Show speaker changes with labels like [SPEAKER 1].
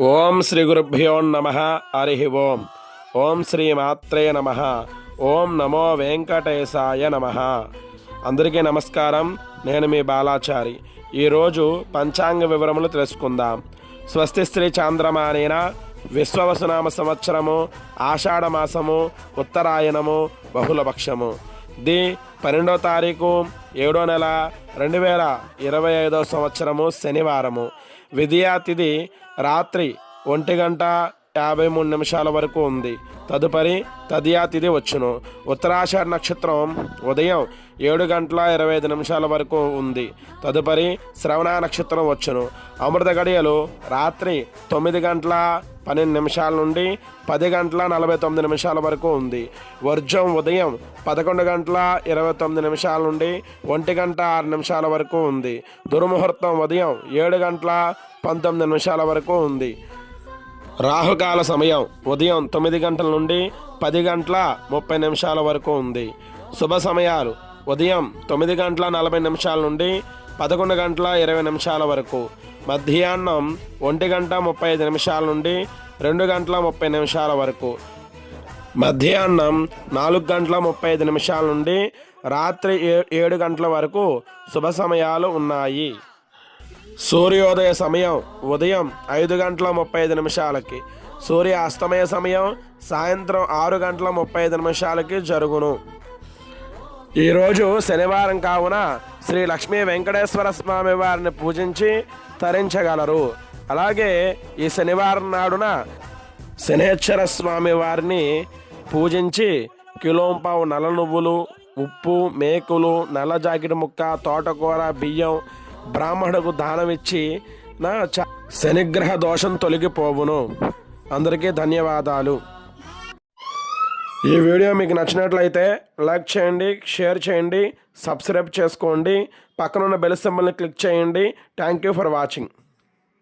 [SPEAKER 1] ఓం శ్రీ గురుభ్యో నమ. హరి ఓం. ఓం శ్రీ మాత్రే నమ. ఓం నమో వెంకటేశాయ నమ. అందరికీ నమస్కారం. నేను మీ బాలాచారి. ఈరోజు పంచాంగ వివరములు తెలుసుకుందాం. స్వస్తి శ్రీ చాంద్రమానేన విశ్వవసునామ సంవత్సరము ఆషాఢమాసము ఉత్తరాయణము బహుళపక్షము ది 12వ తారీఖు 7వ నెల 2025 సంవత్సరము శనివారము. విద్యా తిథి రాత్రి 1:53 వరకు ఉంది. తదుపరి తదియా తిథి వచ్చును. ఉత్తరాషాఢ నక్షత్రం ఉదయం 7:25 వరకు ఉంది. తదుపరి శ్రవణ నక్షత్రం వచ్చును. అమృత గడియలు రాత్రి 9:12 నుండి 10:49 వరకు ఉంది. వర్జం ఉదయం 11:29 నుండి 1:06 వరకు ఉంది. దుర్ముహూర్తం ఉదయం 7:19 వరకు ఉంది. రాహుకాల సమయం ఉదయం 9 గంటల నుండి 10:30 వరకు ఉంది. శుభ సమయాలు ఉదయం 9:40 నుండి 11:20 వరకు. మధ్యాహ్నం 1:35 నుండి 2:30 వరకు. మధ్యాహ్నం 4:35 నుండి రాత్రి 7 గంటల వరకు శుభ సమయాలు ఉన్నాయి. సూర్యోదయ సమయం ఉదయం 5:35 సూర్య అస్తమయ సమయం సాయంత్రం 6:35 జరుగును. ఈరోజు శనివారం కావున శ్రీ లక్ష్మీ వెంకటేశ్వర స్వామి వారిని పూజించి తరించగలరు. అలాగే ఈ శనివారం నాడున శనేశ్వర స్వామి వారిని పూజించి కిలోంపావు నల్ల నువ్వులు, ఉప్పు, మేకులు, నల్ల జాకెట్ ముక్క, తోటకూర, బియ్యం బ్రాహ్మణుకు దానమిచ్చి నా శనిగ్రహ దోషం తొలగిపోవును. అందరికీ ధన్యవాదాలు. ఈ వీడియో మీకు నచ్చినట్లయితే లైక్ చేయండి, షేర్ చేయండి, సబ్స్క్రైబ్ చేసుకోండి, పక్కనున్న బెల్ సింబల్ని క్లిక్ చేయండి. Thank you for watching.